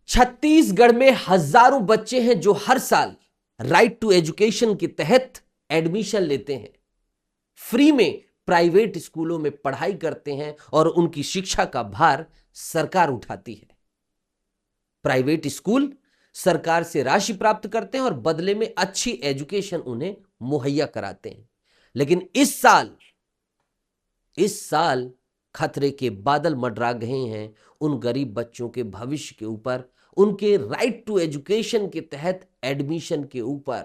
छत्तीसगढ़ में हजारों बच्चे हैं जो हर साल राइट टू एजुकेशन के तहत एडमिशन लेते हैं, फ्री में प्राइवेट स्कूलों में पढ़ाई करते हैं और उनकी शिक्षा का भार सरकार उठाती है। प्राइवेट स्कूल सरकार से राशि प्राप्त करते हैं और बदले में अच्छी एजुकेशन उन्हें मुहैया कराते हैं। लेकिन इस साल खतरे के बादल मंडरा गए हैं उन गरीब बच्चों के भविष्य के ऊपर, उनके राइट टू एजुकेशन के तहत एडमिशन के ऊपर।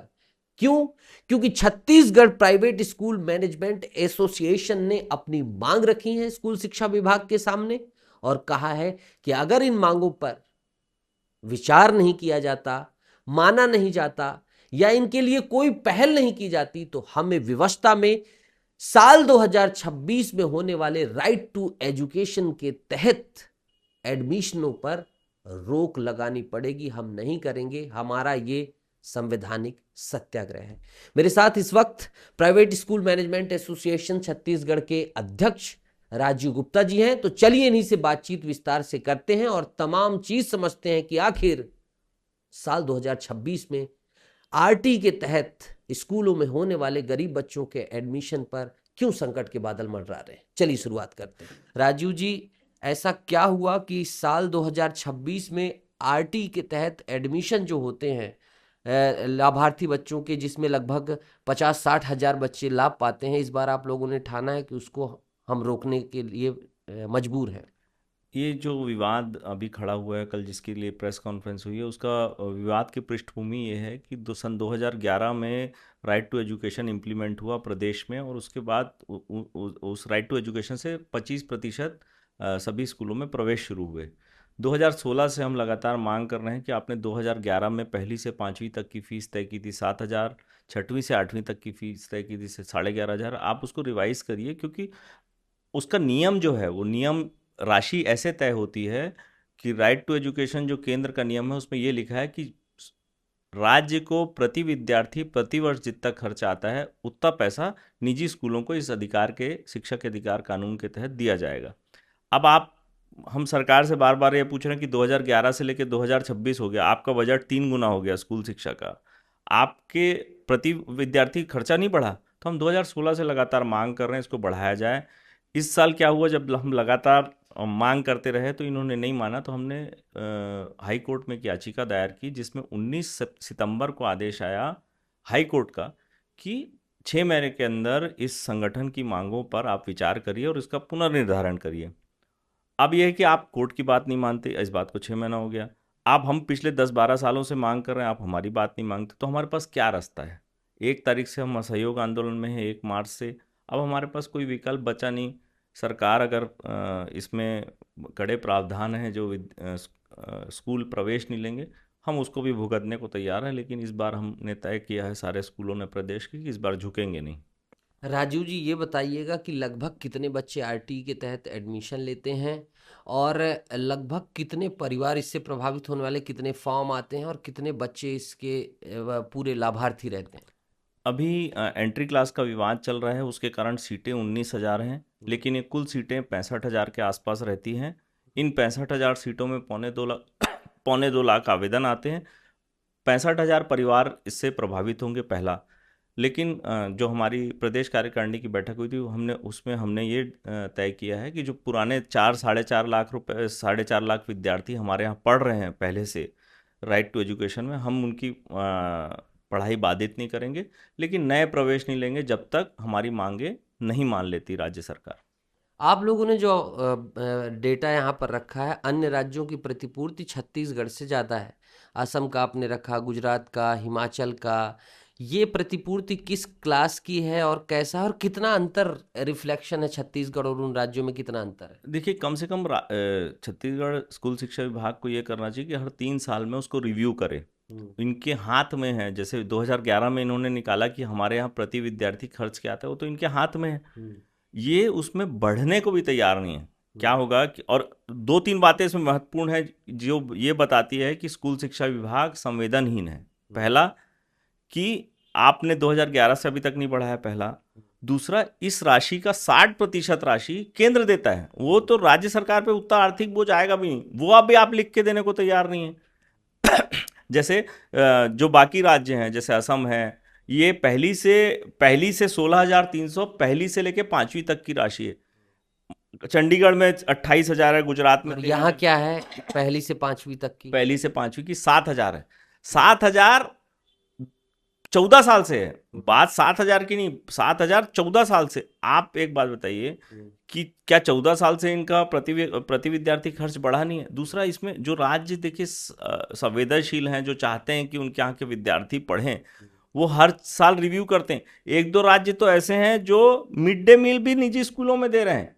क्यों? क्योंकि Chhattisgarh private school management association ने अपनी मांग रखी है स्कूल शिक्षा विभाग के सामने और कहा है कि अगर इन मांगों पर विचार नहीं किया जाता, माना नहीं जाता या इनके लिए कोई पहल नहीं की जाती तो हमें विवशता में साल 2026 में होने वाले राइट टू एजुकेशन के तहत एडमिशनों पर रोक लगानी पड़ेगी। हम नहीं करेंगे, हमारा ये संवैधानिक सत्याग्रह है। मेरे साथ इस वक्त private school management association Chhattisgarh के अध्यक्ष राजीव गुप्ता जी हैं। तो चलिए इन्हीं से बातचीत विस्तार से करते हैं और तमाम चीज समझते हैं कि आखिर साल 2026 में आरटी के तहत स्कूलों में होने वाले गरीब बच्चों के एडमिशन पर क्यों संकट के बादल मंडरा रहे हैं। चलिए शुरुआत करते हैं। राजीव जी, ऐसा क्या हुआ कि साल 2026 में आरटी के तहत एडमिशन जो होते हैं लाभार्थी बच्चों के, जिसमें लगभग 50-60 हजार बच्चे लाभ पाते हैं, इस बार आप लोगों ने ठाना है कि उसको हम रोकने के लिए मजबूर हैं। ये जो विवाद अभी खड़ा हुआ है, कल जिसके लिए प्रेस कॉन्फ्रेंस हुई है, उसका विवाद की पृष्ठभूमि ये है कि सन 2011 में राइट टू एजुकेशन इम्प्लीमेंट हुआ प्रदेश में और उसके बाद उस राइट टू एजुकेशन से 25% सभी स्कूलों में प्रवेश शुरू हुए। 2016 से हम लगातार मांग कर रहे हैं कि आपने 2011 में पहली से 5वीं तक की फ़ीस तय की थी 7,000, 6वीं से 8वीं तक की फ़ीस तय की थी 11,500। आप उसको रिवाइज करिए, क्योंकि उसका नियम जो है वो नियम राशि ऐसे तय होती है कि राइट टू एजुकेशन जो केंद्र का नियम है उसमें ये लिखा है कि राज्य को प्रति विद्यार्थी प्रति वर्ष जितना खर्च आता है उतना पैसा निजी स्कूलों को इस अधिकार के, शिक्षा के अधिकार कानून के तहत दिया जाएगा। अब हम सरकार से बार बार ये पूछ रहे हैं कि 2011 से लेकर 2026 हो गया, आपका बजट 3 गुना हो गया स्कूल शिक्षा का, आपके प्रति विद्यार्थी खर्चा नहीं बढ़ा। तो हम 2016 से लगातार मांग कर रहे हैं इसको बढ़ाया जाए। इस साल क्या हुआ, जब हम लगातार मांग करते रहे तो इन्होंने नहीं माना, तो हमने हाई कोर्ट में एक याचिका दायर की जिसमें 19 सितंबर को आदेश आया हाई कोर्ट का कि 6 महीने के अंदर इस संगठन की मांगों पर आप विचार करिए और इसका पुनर्निर्धारण करिए। अब यह है कि आप कोर्ट की बात नहीं मानते, इस बात को 6 महीना हो गया। हम पिछले 10-12 सालों से मांग कर रहे हैं, आप हमारी बात नहीं मांगते, तो हमारे पास क्या रास्ता है? 1 तारीख से हम असहयोग आंदोलन में हैं, 1 मार्च से। अब हमारे पास कोई विकल्प बचा नहीं। सरकार अगर इसमें कड़े प्रावधान हैं जो स्कूल प्रवेश नहीं लेंगे, हम उसको भी भुगतने को तैयार हैं, लेकिन इस बार हमने तय किया है सारे स्कूलों ने प्रदेश की कि इस बार झुकेंगे नहीं। राजीव जी, ये बताइएगा कि लगभग कितने बच्चे आरटी के तहत एडमिशन लेते हैं और लगभग कितने परिवार इससे प्रभावित होने वाले, कितने फॉर्म आते हैं और कितने बच्चे इसके पूरे लाभार्थी रहते हैं? अभी एंट्री क्लास का विवाद चल रहा है, उसके कारण सीटें 19,000 हैं, लेकिन ये कुल सीटें 65,000 के आसपास रहती हैं। इन 65,000 सीटों में पौने 2 लाख आवेदन आते हैं। 65,000 परिवार इससे प्रभावित होंगे, पहला। लेकिन जो हमारी प्रदेश कार्यकारिणी की बैठक हुई थी उसमें हमने ये तय किया है कि जो पुराने 4-4.5 लाख रुपए 4.5 लाख विद्यार्थी हमारे यहाँ पढ़ रहे हैं पहले से राइट टू एजुकेशन में, हम उनकी पढ़ाई बाधित नहीं करेंगे, लेकिन नए प्रवेश नहीं लेंगे जब तक हमारी मांगे नहीं मान लेती राज्य सरकार। आप लोगों ने जो डेटा यहाँ पर रखा है, अन्य राज्यों की प्रतिपूर्ति छत्तीसगढ़ से ज़्यादा है। असम का आपने रखा, गुजरात का, हिमाचल का। ये प्रतिपूर्ति किस क्लास की है और कैसा है और कितना अंतर रिफ्लेक्शन है छत्तीसगढ़ और उन राज्यों में, कितना अंतर है? देखिए, कम से कम छत्तीसगढ़ स्कूल शिक्षा विभाग को ये करना चाहिए कि हर 3 साल में उसको रिव्यू करे। इनके हाथ में है, जैसे 2011 में इन्होंने निकाला कि हमारे यहाँ प्रति विद्यार्थी खर्च क्या आता है, वो तो इनके हाथ में है। ये उसमें बढ़ने को भी तैयार नहीं है। क्या होगा कि, और 2-3 बातें इसमें महत्वपूर्ण है जो ये बताती है कि स्कूल शिक्षा विभाग संवेदनहीन है। पहला कि आपने 2011 से अभी तक नहीं बढ़ाया, पहला। दूसरा, इस राशि का 60% राशि केंद्र देता है, वो तो राज्य सरकार पे उतना आर्थिक बोझ आएगा भी नहीं, वो अभी आप लिख के देने को तैयार नहीं है। जैसे जो बाकी राज्य हैं जैसे असम है, ये पहली से 16,300 पहली से लेके 5वीं तक की राशि है। चंडीगढ़ में 28,000 है, गुजरात में और यहाँ 13,000। क्या है पहली से 5वीं तक की? पहली से 5वीं की 7,000 है। 7,000 14 साल से है। बात 7,000 की नहीं, 7,000 14 साल से। आप एक बात बताइए कि क्या 14 साल से इनका प्रति विद्यार्थी खर्च बढ़ा नहीं है? दूसरा, इसमें जो राज्य देखिए संवेदनशील हैं, जो चाहते हैं कि उनके यहाँ के विद्यार्थी पढ़ें, वो हर साल रिव्यू करते हैं। एक दो राज्य तो ऐसे हैं जो मिड डे मील भी निजी स्कूलों में दे रहे हैं।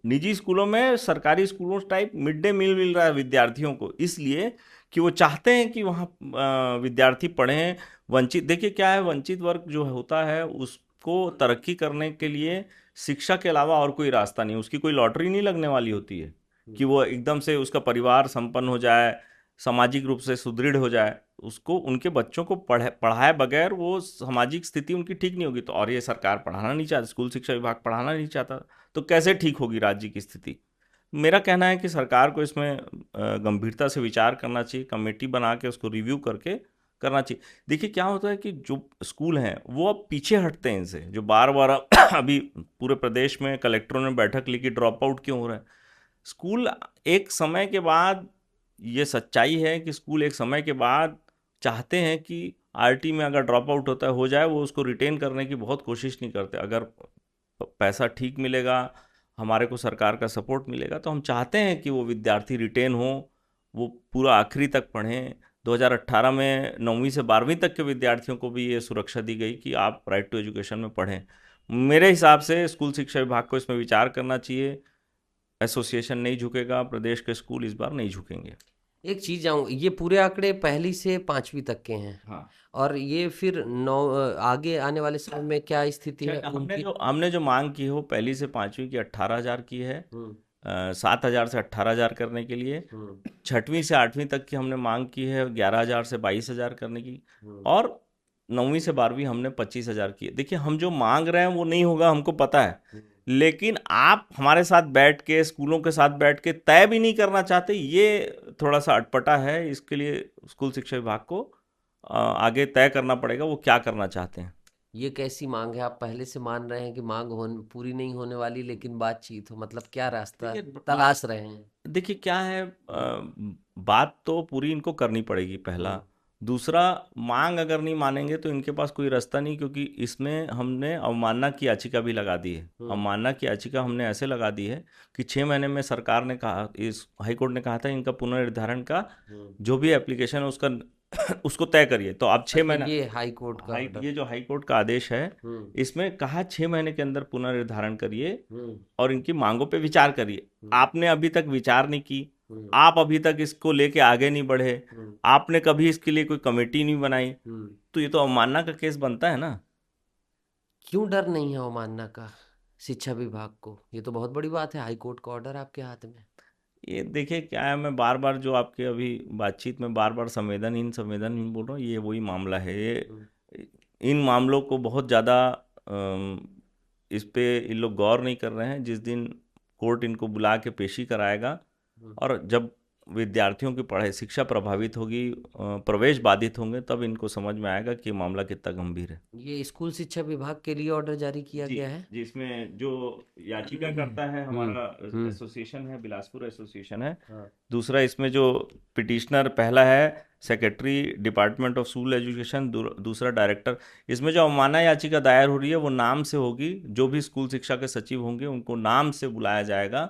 निजी स्कूलों में सरकारी स्कूलों टाइप मिड डे मील मिल रहा है विद्यार्थियों को, इसलिए कि वो चाहते हैं कि वहाँ विद्यार्थी पढ़ें। वंचित, देखिए क्या है, वंचित वर्ग जो होता है उसको तरक्की करने के लिए शिक्षा के अलावा और कोई रास्ता नहीं, उसकी कोई लॉटरी नहीं लगने वाली होती है कि वो एकदम से उसका परिवार संपन्न हो जाए, सामाजिक रूप से सुदृढ़ हो जाए। उसको, उनके बच्चों को पढ़ाए बगैर वो सामाजिक स्थिति उनकी ठीक नहीं होगी। तो और ये सरकार पढ़ाना नहीं चाहती, स्कूल शिक्षा विभाग पढ़ाना नहीं चाहता, तो कैसे ठीक होगी राज्य की स्थिति? मेरा कहना है कि सरकार को इसमें गंभीरता से विचार करना चाहिए, कमेटी बना के उसको रिव्यू करके करना चाहिए। देखिए क्या होता है कि जो स्कूल हैं वो अब पीछे हटते हैं इनसे, जो बार बार अभी पूरे प्रदेश में कलेक्टरों ने बैठक ली कि ड्रॉप आउट क्यों हो रहा है। स्कूल एक समय के बाद, ये सच्चाई है कि स्कूल एक समय के बाद चाहते हैं कि आरटी में अगर ड्रॉप आउट होता है हो जाए, वो उसको रिटेन करने की बहुत कोशिश नहीं करते। अगर पैसा ठीक मिलेगा, हमारे को सरकार का सपोर्ट मिलेगा, तो हम चाहते हैं कि वो विद्यार्थी रिटेन हो, वो पूरा आखिरी तक पढ़ें। 2018 में 9वीं से 12वीं तक के विद्यार्थियों को भी ये सुरक्षा दी गई कि आप राइट टू एजुकेशन में पढ़ें। मेरे हिसाब से स्कूल शिक्षा विभाग को इसमें विचार करना चाहिए। एसोसिएशन नहीं झुकेगा, प्रदेश के स्कूल इस बार नहीं झुकेंगे। एक चीज आऊँ, ये पूरे आंकड़े पहली से 5वीं तक के हैं, हाँ, और ये फिर आगे आने वाले समय में क्या स्थिति है उनकी? हमने जो मांग की है वो पहली से 5वीं की 18,000 की है। 7,000 से 18,000 करने के लिए। 6वीं से 8वीं तक की हमने मांग की है 11,000 से 22,000 करने की। और 9वीं से 12वीं हमने 25,000 की है। देखिए हम जो मांग रहे हैं वो नहीं होगा, हमको पता है, लेकिन आप हमारे साथ बैठ के, स्कूलों के साथ बैठ के तय भी नहीं करना चाहते, ये थोड़ा सा अटपटा है। इसके लिए स्कूल शिक्षा विभाग को आगे तय करना पड़ेगा वो क्या करना चाहते हैं। ये कैसी मांग है? आप पहले से मान रहे हैं कि मांग पूरी नहीं होने वाली, लेकिन बातचीत हो, मतलब क्या रास्ता देखिए तलाश रहे हैं? देखिए क्या है, बात तो पूरी इनको करनी पड़ेगी पहला। दूसरा, मांग अगर नहीं मानेंगे तो इनके पास कोई रास्ता नहीं, क्योंकि इसमें हमने अवमानना की याचिका भी लगा दी है। अवमानना की याचिका हमने ऐसे लगा दी है कि 6 महीने में सरकार ने कहा, इस हाईकोर्ट ने कहा था इनका पुनर्निर्धारण का जो भी एप्लीकेशन है उसका उसको तय करिए। तो आप 6 महीना, ये हाई कोर्ट का ये जो हाई कोर्ट का आदेश है, इसमें कहा 6 महीने के अंदर पुनर्निर्धारण करिए और इनकी मांगों पे विचार करिए। आपने अभी तक विचार नहीं की, आप अभी तक इसको लेके आगे नहीं बढ़े, आपने कभी इसके लिए कोई कमेटी नहीं बनाई, तो ये तो अवमानना का केस बनता है ना। क्यों डर नहीं है अवमानना का शिक्षा विभाग को? ये तो बहुत बड़ी बात है, हाई कोर्ट का ऑर्डर आपके हाथ में। ये देखिए क्या है, मैं बार बार जो आपके अभी बातचीत में बार बार संवेदनहीन संवेदनहीन बोल रहा हूँ, ये वही मामला है। ये इन मामलों को बहुत ज़्यादा इस पे इन लोग गौर नहीं कर रहे हैं। जिस दिन कोर्ट इनको बुला के पेशी कराएगा और जब विद्यार्थियों की पढ़ाई शिक्षा प्रभावित होगी, प्रवेश बाधित होंगे, तब इनको समझ में आएगा कि ये मामला कितना गंभीर है। ये स्कूल शिक्षा विभाग के लिए ऑर्डर जारी किया गया है? जिसमें जो याचिका करता है हमारा एसोसिएशन है, बिलासपुर एसोसिएशन है। दूसरा, इसमें जो पिटिशनर पहला है secretary department of school education, दूसरा डायरेक्टर। इसमें जो अवमानना याचिका दायर हो रही है वो नाम से होगी। जो भी स्कूल शिक्षा के सचिव होंगे उनको नाम से बुलाया जाएगा,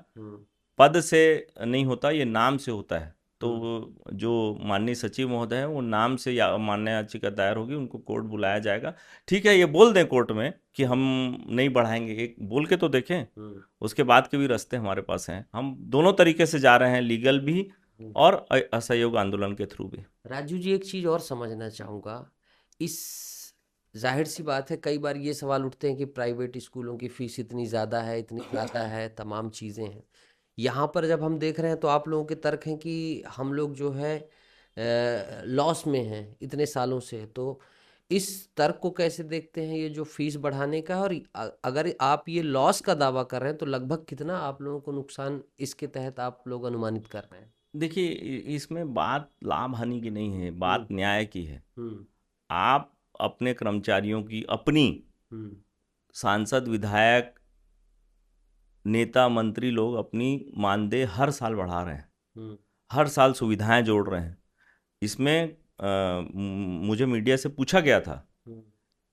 पद से नहीं होता, ये नाम से होता है। तो जो माननीय सचिव महोदय है वो नाम से अवमानना याचिका दायर होगी, उनको कोर्ट बुलाया जाएगा। ठीक है, ये बोल दें कोर्ट में कि हम नहीं बढ़ाएंगे, एक बोल के तो देखें, उसके बाद के भी रास्ते हमारे पास हैं। हम दोनों तरीके से जा रहे हैं, लीगल भी और असहयोग आंदोलन के थ्रू भी। राजू जी, एक चीज और समझना चाहूंगा। इस जाहिर सी बात है, कई बार ये सवाल उठते हैं कि प्राइवेट स्कूलों की फीस इतनी ज़्यादा है, इतनी ज़्यादा है, तमाम चीज़ें हैं। यहाँ पर जब हम देख रहे हैं तो आप लोगों के तर्क हैं कि हम लोग जो है लॉस में हैं इतने सालों से। तो इस तर्क को कैसे देखते हैं, ये जो फीस बढ़ाने का? और अगर आप ये लॉस का दावा कर रहे हैं तो लगभग कितना आप लोगों को नुकसान इसके तहत आप लोग अनुमानित कर रहे हैं? देखिए इसमें बात लाभ हानि की नहीं है, बात न्याय की है। हम्म। आप अपने कर्मचारियों की, अपनी हम्म। सांसद, विधायक, नेता, मंत्री लोग अपनी मानदेय हर साल बढ़ा रहे हैं, हम्म। हर साल सुविधाएं जोड़ रहे हैं। इसमें मुझे मीडिया से पूछा गया था हम्म।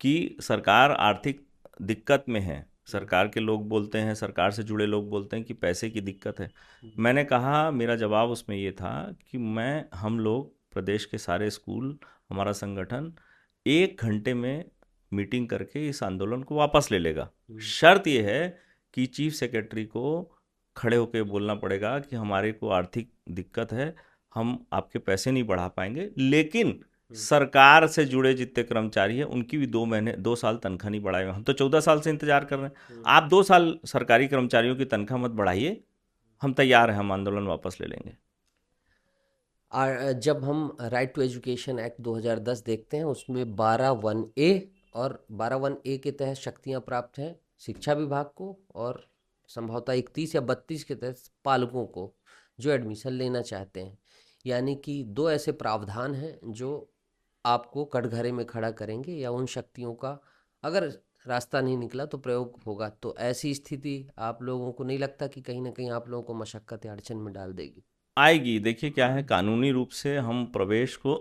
कि सरकार आर्थिक दिक्कत में है। हम्म। सरकार के लोग बोलते हैं, सरकार से जुड़े लोग बोलते हैं कि पैसे की दिक्कत है। हम्म। मैंने कहा, मेरा जवाब उसमें ये था कि हम लोग प्रदेश के सारे स्कूल, हमारा संगठन 1 घंटे में मीटिंग करके इस आंदोलन को वापस ले लेगा। हम्म। शर्त यह है कि चीफ सेक्रेटरी को खड़े होकर बोलना पड़ेगा कि हमारे को आर्थिक दिक्कत है, हम आपके पैसे नहीं बढ़ा पाएंगे, लेकिन हम्म। सरकार से जुड़े जितने कर्मचारी हैं उनकी भी 2 साल तनख्वाह नहीं बढ़ाए। हम तो 14 साल से इंतजार कर रहे हैं। हम्म। आप 2 साल सरकारी कर्मचारियों की तनख्वाह मत बढ़ाइए, हम तैयार हैं, हम आंदोलन वापस ले लेंगे। और जब हम राइट टू एजुकेशन एक्ट 2010 देखते हैं, उसमें 12(1)(a) और 12(1)(a) के तहत शक्तियां प्राप्त हैं शिक्षा विभाग को, और संभवतः 31 या 32 के तहत पालकों को जो एडमिशन लेना चाहते हैं। यानी कि दो ऐसे प्रावधान हैं जो आपको कटघरे में खड़ा करेंगे, या उन शक्तियों का अगर रास्ता नहीं निकला तो प्रयोग होगा। तो ऐसी स्थिति आप लोगों को नहीं लगता कि कहीं ना कहीं आप लोगों को मशक्कत या अड़चन में डाल देगी? आएगी। देखिए क्या है, कानूनी रूप से हम प्रवेश को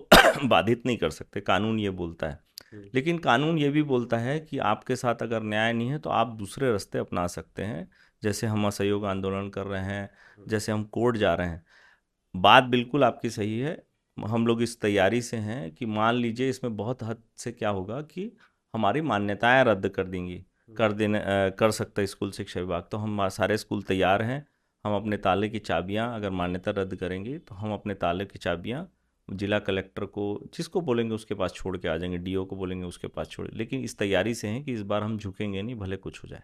बाधित नहीं कर सकते, कानून ये बोलता है। हम्म। लेकिन कानून ये भी बोलता है कि आपके साथ अगर न्याय नहीं है तो आप दूसरे रास्ते अपना सकते हैं, जैसे हम असहयोग आंदोलन कर रहे हैं, जैसे हम कोर्ट जा रहे हैं। बात बिल्कुल आपकी सही है। हम लोग इस तैयारी से हैं कि मान लीजिए इसमें बहुत हद से क्या होगा कि हमारी मान्यताएं रद्द कर देंगी, कर सकता है स्कूल शिक्षा विभाग। तो हम सारे स्कूल तैयार हैं। हम अपने ताले की चाबियां, अगर मान्यता रद्द करेंगे तो हम अपने ताले की चाबियां जिला कलेक्टर को, जिसको बोलेंगे उसके पास छोड़ के आ जाएंगे, डीओ को बोलेंगे उसके पास छोड़। लेकिन इस तैयारी से हैं कि इस बार हम झुकेंगे नहीं, भले कुछ हो जाए।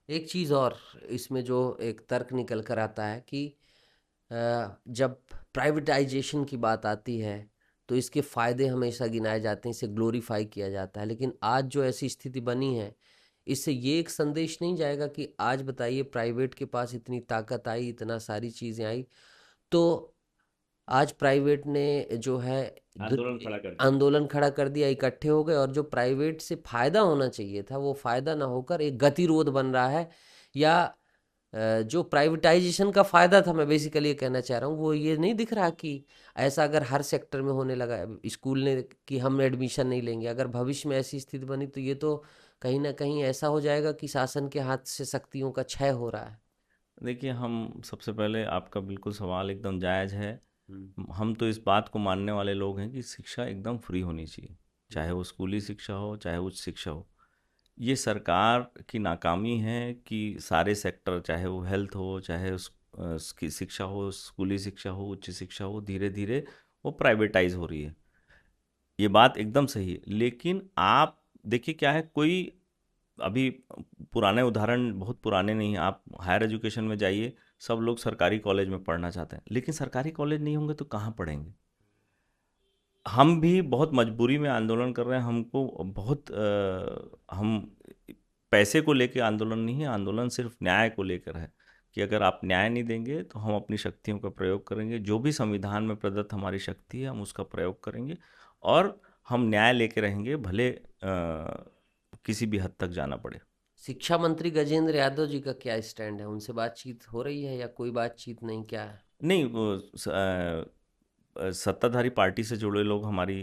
एक चीज़ और इसमें जो एक तर्क निकल कर आता है कि जब प्राइवेटाइजेशन की बात आती है तो इसके फायदे हमेशा गिनाए जाते हैं, इसे ग्लोरीफाई किया जाता है। लेकिन आज जो ऐसी स्थिति बनी है, इससे ये एक संदेश नहीं जाएगा कि आज बताइए प्राइवेट के पास इतनी ताकत आई, इतना सारी चीज़ें आई, तो आज प्राइवेट ने जो है आंदोलन खड़ा कर दिया। आंदोलन खड़ा कर दिया, इकट्ठे हो गए, और जो प्राइवेट से फायदा होना चाहिए था वो फायदा ना होकर एक गतिरोध बन रहा है। या जो प्राइवेटाइजेशन का फायदा था, मैं बेसिकली ये कहना चाह रहा हूँ, वो ये नहीं दिख रहा कि ऐसा अगर हर सेक्टर में होने लगा स्कूल ने कि हम एडमिशन नहीं लेंगे, अगर भविष्य में ऐसी स्थिति बनी तो ये तो कहीं ना कहीं ऐसा हो जाएगा कि शासन के हाथ से शक्तियों का क्षय हो रहा है। देखिए, हम सबसे पहले, आपका बिल्कुल सवाल एकदम जायज़ है। हम्म। हम तो इस बात को मानने वाले लोग हैं कि शिक्षा एकदम फ्री होनी चाहिए, चाहे हम्म। वो स्कूली शिक्षा हो, चाहे उच्च शिक्षा हो। ये सरकार की नाकामी है कि सारे सेक्टर, चाहे वो हेल्थ हो, चाहे उसकी शिक्षा हो, स्कूली शिक्षा हो, उच्च शिक्षा हो, धीरे धीरे वो प्राइवेटाइज हो रही है। ये बात एकदम सही है। लेकिन आप देखिए क्या है, कोई अभी पुराने उदाहरण, बहुत पुराने नहीं हैं, आप हायर एजुकेशन में जाइए, सब लोग सरकारी कॉलेज में पढ़ना चाहते हैं, लेकिन सरकारी कॉलेज नहीं होंगे तो कहाँ पढ़ेंगे। हम भी बहुत मजबूरी में आंदोलन कर रहे हैं। हमको बहुत हम पैसे को लेकर आंदोलन नहीं है, आंदोलन सिर्फ न्याय को लेकर है कि अगर आप न्याय नहीं देंगे तो हम अपनी शक्तियों का प्रयोग करेंगे, जो भी संविधान में प्रदत्त हमारी शक्ति है हम उसका प्रयोग करेंगे, और हम न्याय लेके रहेंगे, भले किसी भी हद तक जाना पड़े। शिक्षा मंत्री गजेंद्र यादव जी का क्या स्टैंड है? उनसे बातचीत हो रही है या कोई बातचीत नहीं, क्या है? नहीं, सत्ताधारी पार्टी से जुड़े लोग हमारी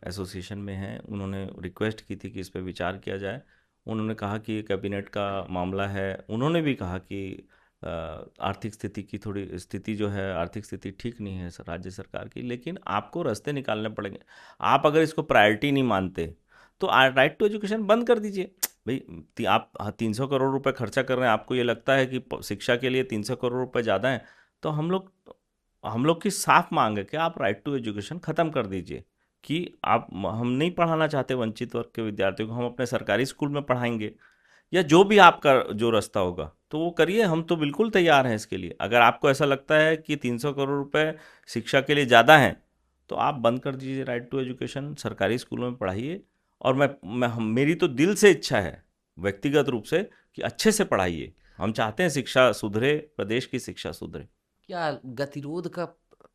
एसोसिएशन में हैं, उन्होंने रिक्वेस्ट की थी कि इस पर विचार किया जाए। उन्होंने कहा कि कैबिनेट का मामला है। उन्होंने भी कहा कि आर्थिक स्थिति की, थोड़ी स्थिति जो है, आर्थिक स्थिति ठीक नहीं है राज्य सरकार की, लेकिन आपको रास्ते निकालने पड़ेंगे। आप अगर इसको प्रायोरिटी नहीं मानते तो राइट टू एजुकेशन बंद कर दीजिए भाई। आप 300 करोड़ रुपए खर्चा कर रहे हैं, आपको ये लगता है कि शिक्षा के लिए 300 करोड़ रुपए ज़्यादा हैं, तो हम लोग की साफ मांग है कि आप राइट टू एजुकेशन ख़त्म कर दीजिए। कि हम नहीं पढ़ाना चाहते वंचित वर्ग के विद्यार्थियों को, हम अपने सरकारी स्कूल में पढ़ाएंगे, या जो भी आपका जो रास्ता होगा तो वो करिए। हम तो बिल्कुल तैयार हैं इसके लिए। अगर आपको ऐसा लगता है कि 300 करोड़ रुपए शिक्षा के लिए ज़्यादा हैं तो आप बंद कर दीजिए राइट टू एजुकेशन, सरकारी स्कूलों में पढ़ाइए। और मेरी तो दिल से इच्छा है, व्यक्तिगत रूप से, कि अच्छे से पढ़ाइए। हम चाहते हैं शिक्षा सुधरे, प्रदेश की शिक्षा सुधरे। क्या गतिरोध का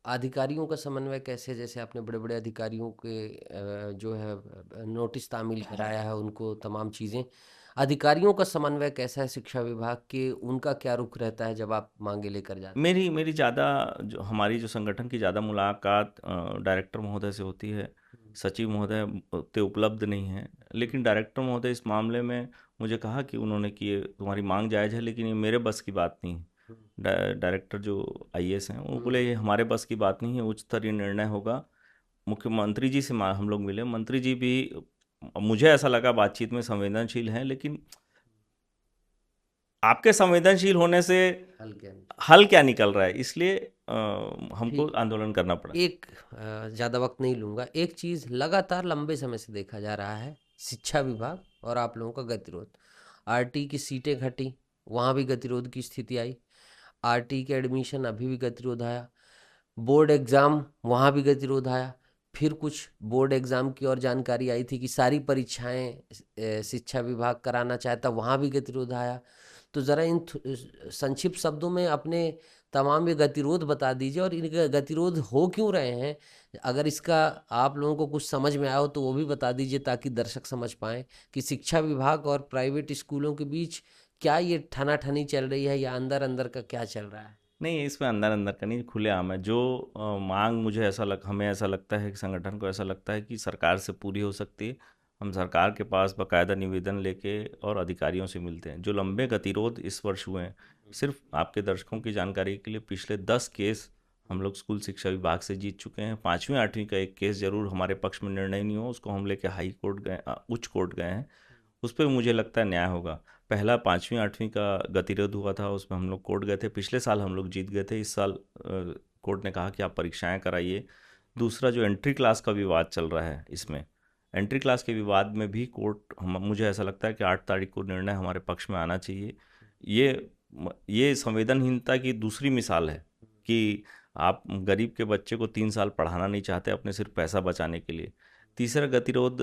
अधिकारियों का समन्वय कैसे, जैसे आपने बड़े बड़े अधिकारियों के जो है नोटिस तामील कराया है उनको तमाम चीज़ें, अधिकारियों का समन्वय कैसा है शिक्षा विभाग के, उनका क्या रुख रहता है जब आप मांगे लेकर जाते मेरी मेरी ज़्यादा जो हमारी जो संगठन की ज़्यादा मुलाकात डायरेक्टर महोदय से होती है। हैं? सचिव महोदय उतने उपलब्ध नहीं हैं, लेकिन डायरेक्टर महोदय इस मामले में मुझे कहा कि उन्होंने कि ये तुम्हारी मांग जायज़ है, लेकिन ये मेरे बस की बात नहीं है। डायरेक्टर जो आईएएस हैं वो बोले ये हमारे बस की बात नहीं है, उच्च स्तरीय निर्णय होगा। मुख्यमंत्री जी से हम लोग मिले, मंत्री जी भी मुझे ऐसा लगा बातचीत में संवेदनशील हैं, लेकिन आपके संवेदनशील होने से हल क्या नहीं। हल क्या निकल रहा है, इसलिए हमको ठीक, आंदोलन करना पड़ा। एक ज़्यादा वक्त नहीं लूँगा, एक चीज़ लगातार लंबे समय से देखा जा रहा है, शिक्षा विभाग और आप लोगों का गतिरोध। आरटी की सीटें घटी, वहाँ भी गतिरोध की स्थिति आई। आरटी के एडमिशन अभी भी गतिरोध आया। बोर्ड एग्ज़ाम, वहाँ भी गतिरोध आया। फिर कुछ बोर्ड एग्ज़ाम की और जानकारी आई थी कि सारी परीक्षाएं शिक्षा विभाग कराना चाहता, वहाँ भी गतिरोध आया। तो ज़रा इन संक्षिप्त शब्दों में अपने तमाम ये गतिरोध बता दीजिए, और इनके गतिरोध हो क्यों रहे हैं। अगर इसका आप लोगों को कुछ समझ में आया हो तो वो भी बता दीजिए, ताकि दर्शक समझ पाएँ कि शिक्षा विभाग और प्राइवेट स्कूलों के बीच क्या ये ठनाठनी चल रही है, या अंदर अंदर का क्या चल रहा है। नहीं, इसमें अंदर अंदर का नहीं, खुलेआम है। जो मांग मुझे हमें ऐसा लगता है कि संगठन को ऐसा लगता है कि सरकार से पूरी हो सकती है, हम सरकार के पास बाकायदा निवेदन लेके और अधिकारियों से मिलते हैं। जो लंबे गतिरोध इस वर्ष हुए हैं, सिर्फ आपके दर्शकों की जानकारी के लिए, पिछले 10 केस हम लोग स्कूल शिक्षा विभाग से जीत चुके हैं। 5वीं 8वीं का एक केस जरूर हमारे पक्ष में निर्णय नहीं हुआ, उसको हम लेके हाई कोर्ट गए, उच्च कोर्ट गए हैं। उस पर मुझे लगता है न्याय होगा। पहला 5वीं 8वीं का गतिरोध हुआ था, उसमें हम लोग कोर्ट गए थे, पिछले साल हम लोग जीत गए थे। इस साल कोर्ट ने कहा कि आप परीक्षाएं कराइए। दूसरा जो एंट्री क्लास का विवाद चल रहा है, इसमें एंट्री क्लास के विवाद में भी कोर्ट, मुझे ऐसा लगता है कि 8 तारीख को निर्णय हमारे पक्ष में आना चाहिए। ये संवेदनहीनता की दूसरी मिसाल है कि आप गरीब के बच्चे को 3 साल पढ़ाना नहीं चाहते अपने सिर्फ पैसा बचाने के लिए। तीसरा गतिरोध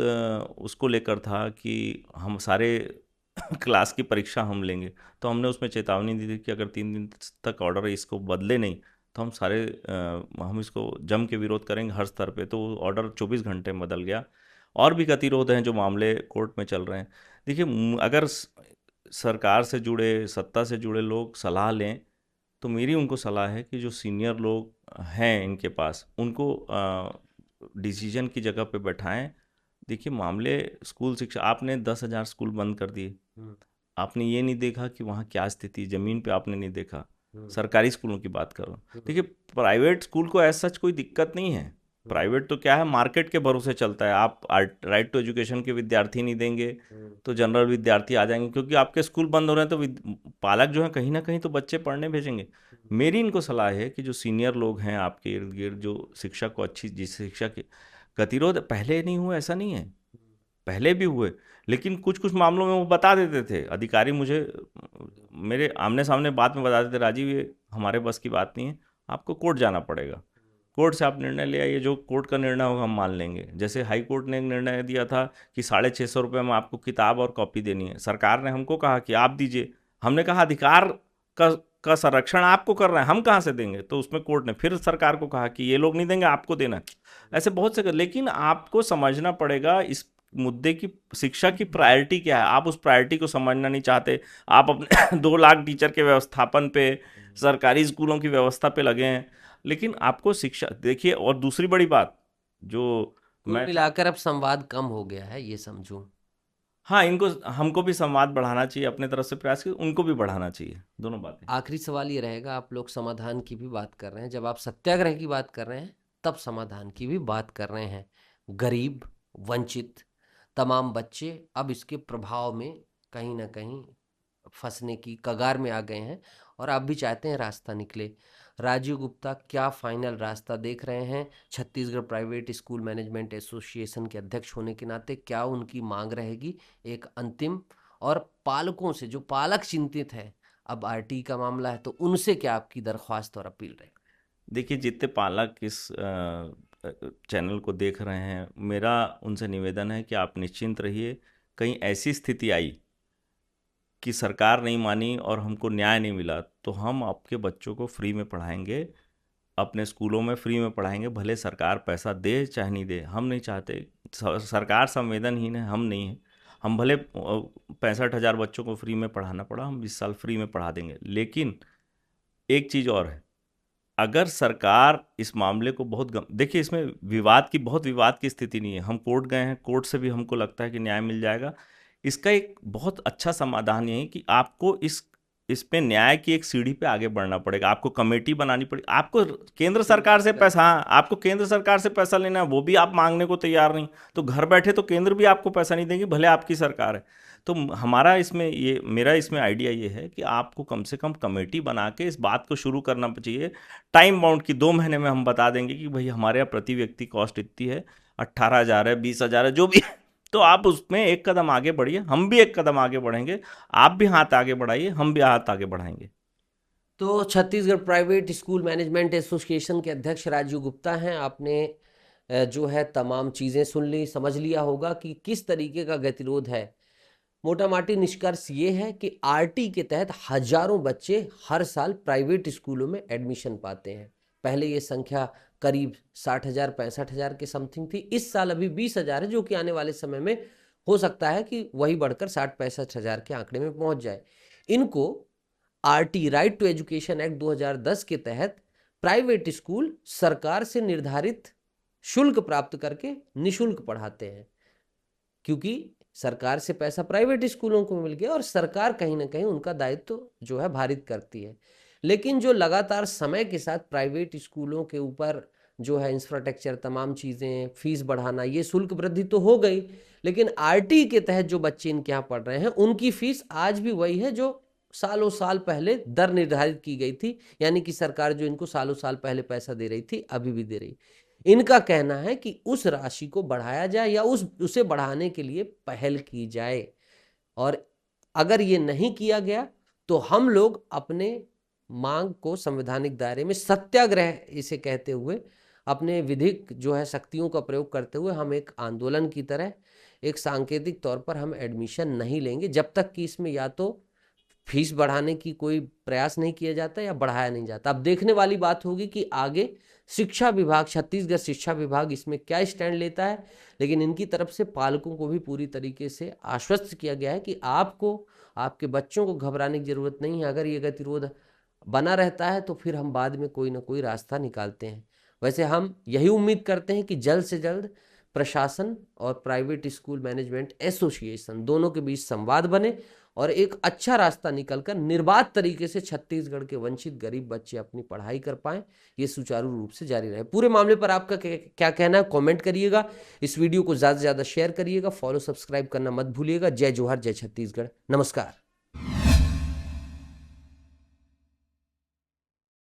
उसको लेकर था कि हम सारे क्लास की परीक्षा हम लेंगे, तो हमने उसमें चेतावनी दी थी कि अगर 3 दिन तक ऑर्डर इसको बदले नहीं तो हम इसको जम के विरोध करेंगे हर स्तर पे। तो ऑर्डर 24 घंटे में बदल गया। और भी गतिरोध हैं जो मामले कोर्ट में चल रहे हैं। देखिए, अगर सरकार से जुड़े, सत्ता से जुड़े लोग सलाह लें, तो मेरी उनको सलाह है कि जो सीनियर लोग हैं इनके पास, उनको डिसीजन की जगह पे बैठाएं। देखिए, मामले स्कूल शिक्षा, आपने 10,000 स्कूल बंद कर दिए, आपने ये नहीं देखा कि वहाँ क्या स्थिति है, ज़मीन पे आपने नहीं देखा। सरकारी स्कूलों की बात करो, देखिए प्राइवेट स्कूल को ऐसा सच कोई दिक्कत नहीं है। प्राइवेट तो क्या है, मार्केट के भरोसे चलता है। आप राइट टू एजुकेशन के विद्यार्थी नहीं देंगे तो जनरल विद्यार्थी आ जाएंगे, क्योंकि आपके स्कूल बंद हो रहे हैं तो पालक जो है कहीं ना कहीं तो बच्चे पढ़ने भेजेंगे। मेरी इनको सलाह है कि जो सीनियर लोग हैं आपके इर्द गिर्द, जो शिक्षा को अच्छी, जिस शिक्षा के गतिरोध पहले नहीं हुए ऐसा नहीं है, पहले भी हुए, लेकिन कुछ कुछ मामलों में वो बता देते थे अधिकारी, मुझे मेरे आमने सामने बात में बता देते, राजीव ये हमारे बस की बात नहीं है, आपको कोर्ट जाना पड़ेगा, कोर्ट से आप निर्णय ले आइए, जो कोर्ट का निर्णय होगा हम मान लेंगे। जैसे हाई कोर्ट ने एक निर्णय दिया था कि 650 में आपको किताब और कॉपी देनी है, सरकार ने हमको कहा कि आप दीजिए, हमने कहा अधिकार का संरक्षण आपको कर रहे हैं, हम कहाँ से देंगे, तो उसमें कोर्ट ने फिर सरकार को कहा कि ये लोग नहीं देंगे, आपको देना है। ऐसे बहुत से, लेकिन आपको समझना पड़ेगा इस मुद्दे की, शिक्षा की प्रायोरिटी क्या है। आप उस प्रायोरिटी को समझना नहीं चाहते, आप अपने 2 लाख टीचर के व्यवस्थापन पे, सरकारी स्कूलों की व्यवस्था पे लगे हैं, लेकिन आपको शिक्षा देखिए। और दूसरी बड़ी बात जो कुल मैं, मिलाकर अब संवाद कम हो गया है, ये समझूं। हाँ, इनको हमको भी संवाद बढ़ाना चाहिए, अपने तरफ से प्रयास की उनको भी बढ़ाना चाहिए, दोनों बातें। आखिरी सवाल ये रहेगा, आप लोग समाधान की भी बात कर रहे हैं, जब आप सत्याग्रह की बात कर रहे हैं तब समाधान की भी बात कर रहे हैं। गरीब, वंचित तमाम बच्चे अब इसके प्रभाव में कहीं ना कहीं फंसने की कगार में आ गए हैं, और आप भी चाहते हैं रास्ता निकले। राजीव गुप्ता, क्या फाइनल रास्ता देख रहे हैं Chhattisgarh private school management association के अध्यक्ष होने के नाते? क्या उनकी मांग रहेगी एक अंतिम, और पालकों से, जो पालक चिंतित है, अब आरटी का मामला है, तो उनसे क्या आपकी दरख्वास्त और अपील रहेगी? देखिए, जितने पालक इस चैनल को देख रहे हैं, मेरा उनसे निवेदन है कि आप निश्चिंत रहिए। कहीं ऐसी स्थिति आई कि सरकार नहीं मानी और हमको न्याय नहीं मिला, तो हम आपके बच्चों को फ्री में पढ़ाएंगे। अपने स्कूलों में फ्री में पढ़ाएंगे, भले सरकार पैसा दे चाहे नहीं दे। हम नहीं चाहते, सरकार संवेदनहीन है, हम नहीं है। हम भले 65,000 बच्चों को फ्री में पढ़ाना पड़ा, हम इस साल फ्री में पढ़ा देंगे। लेकिन एक चीज़ और है, अगर सरकार इस मामले को देखिए, इसमें बहुत विवाद की स्थिति नहीं है। हम कोर्ट गए हैं, कोर्ट से भी हमको लगता है कि न्याय मिल जाएगा। इसका एक बहुत अच्छा समाधान ये है कि आपको इस पे न्याय की एक सीढ़ी पे आगे बढ़ना पड़ेगा। आपको कमेटी बनानी पड़ेगी, आपको केंद्र सरकार से पैसा, हाँ, आपको केंद्र सरकार से पैसा लेना है, वो भी आप मांगने को तैयार नहीं। तो घर बैठे तो केंद्र भी आपको पैसा नहीं देंगे, भले आपकी सरकार है। तो मेरा इसमें आइडिया ये है कि आपको कम से कम कमेटी बना के इस बात को शुरू करना चाहिए। टाइम बाउंड की 2 महीने में हम बता देंगे कि भाई हमारे यहाँ प्रति व्यक्ति कॉस्ट इतनी है, 18,000 है, 20,000 है, जो भी है। तो आप उसमें एक कदम आगे बढ़िए, हम भी एक कदम आगे बढ़ेंगे। आप भी हाथ आगे बढ़ाइए, हम भी हाथ आगे बढ़ाएंगे। तो Chhattisgarh private school management association के अध्यक्ष राजीव गुप्ता हैं। आपने जो है तमाम चीज़ें सुन ली, समझ लिया होगा कि किस तरीके का गतिरोध है। मोटा माटी निष्कर्ष ये है कि आरटी के तहत हजारों बच्चे हर साल प्राइवेट स्कूलों में एडमिशन पाते हैं। पहले ये संख्या करीब 60,000 65,000 के समथिंग थी। इस साल अभी 20,000 है, जो कि आने वाले समय में हो सकता है कि वही बढ़कर 60-65,000 के आंकड़े में पहुंच जाए। इनको RT right to education act 2010 के तहत प्राइवेट स्कूल सरकार से निर्धारित शुल्क प्राप्त करके निशुल्क पढ़ाते हैं, क्योंकि सरकार से पैसा प्राइवेट स्कूलों को मिल गया और सरकार कहीं ना कहीं उनका दायित्व जो है भारित करती है। लेकिन जो लगातार समय के साथ प्राइवेट स्कूलों के ऊपर जो है इंफ्रास्ट्रक्चर, तमाम चीज़ें, फीस बढ़ाना, ये शुल्क वृद्धि तो हो गई, लेकिन आरटी के तहत जो बच्चे इनके यहाँ पढ़ रहे हैं उनकी फीस आज भी वही है जो सालों साल पहले दर निर्धारित की गई थी। यानी कि सरकार जो इनको सालों साल पहले पैसा दे रही थी अभी भी दे रही। इनका कहना है कि उस राशि को बढ़ाया जाए या उसे बढ़ाने के लिए पहल की जाए, और अगर ये नहीं किया गया तो हम लोग अपने मांग को संवैधानिक दायरे में सत्याग्रह इसे कहते हुए, अपने विधिक जो है शक्तियों का प्रयोग करते हुए हम एक आंदोलन की तरह, एक सांकेतिक तौर पर हम एडमिशन नहीं लेंगे जब तक कि इसमें या तो फीस बढ़ाने की कोई प्रयास नहीं किया जाता या बढ़ाया नहीं जाता। अब देखने वाली बात होगी कि आगे शिक्षा विभाग, छत्तीसगढ़ शिक्षा विभाग इसमें क्या स्टैंड लेता है। लेकिन इनकी तरफ से पालकों को भी पूरी तरीके से आश्वस्त किया गया है कि आपको, आपके बच्चों को घबराने की जरूरत नहीं है। अगर ये गतिरोध बना रहता है तो फिर हम बाद में कोई ना कोई रास्ता निकालते हैं। वैसे हम यही उम्मीद करते हैं कि जल्द से जल्द प्रशासन और प्राइवेट स्कूल मैनेजमेंट एसोसिएशन दोनों के बीच संवाद बने और एक अच्छा रास्ता निकलकर निर्बाध तरीके से छत्तीसगढ़ के वंचित गरीब बच्चे अपनी पढ़ाई कर पाएं, ये सुचारू रूप से जारी रहे। पूरे मामले पर आपका क्या कहना है कमेंट करिएगा। इस वीडियो को ज़्यादा से ज़्यादा शेयर करिएगा। फॉलो सब्सक्राइब करना मत भूलिएगा। जय जोहार, जय छत्तीसगढ़, नमस्कार।